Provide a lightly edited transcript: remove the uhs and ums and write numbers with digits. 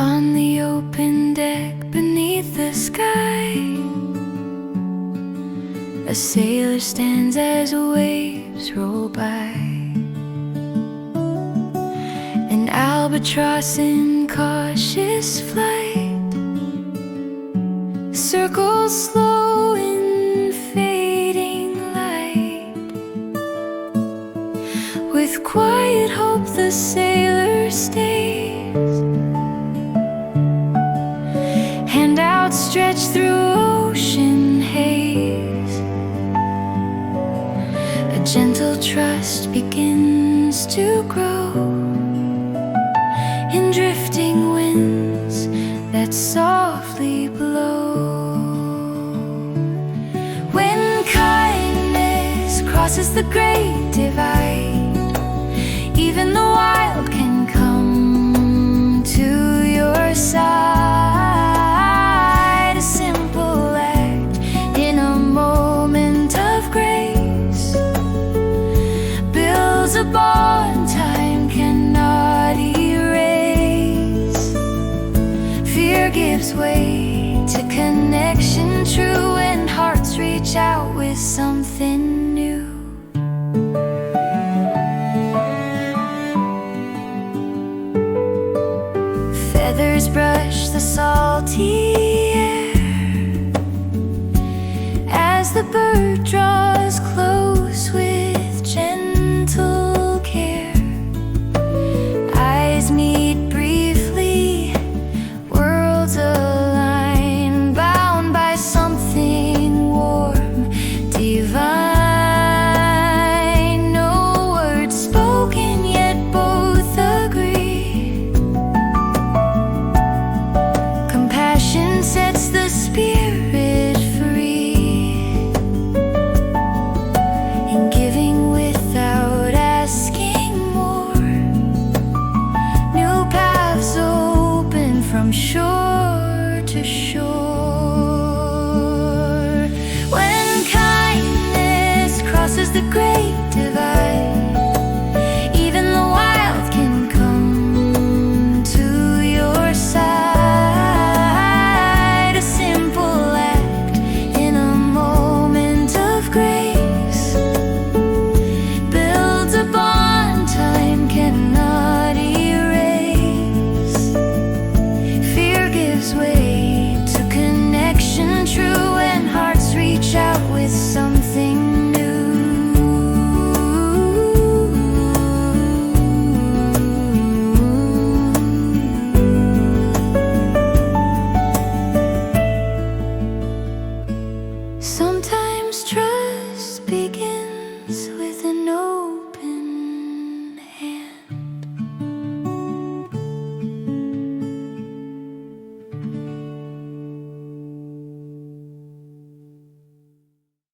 On the open deck beneath the sky, a sailor stands as waves roll by. An albatross in cautious flight circles slow in fading light. With quiet hope the sailor stays, hand outstretched through ocean haze. A gentle trust begins to grow in drifting winds that softly blow. When kindness crosses the great divide, even the wild can come to your side. A simple act in a moment of grace builds a bond time cannot erase. Fear gives way to connection true, and hearts reach out with something new. Feathers brush the salty air as the bird draws close with gentle care. Eyes meet briefly, worlds align, bound by something warm, divine. No words spoken, yet both agree. Compassion sets the spirit free, in giving without asking more. New paths open from shore to shore. When kindness crosses the great divide, even the wild can come to your side. A simple act in a moment of grace builds a bond time cannot erase. Fear gives way to connection true, and hearts reach out with something new. Sometimes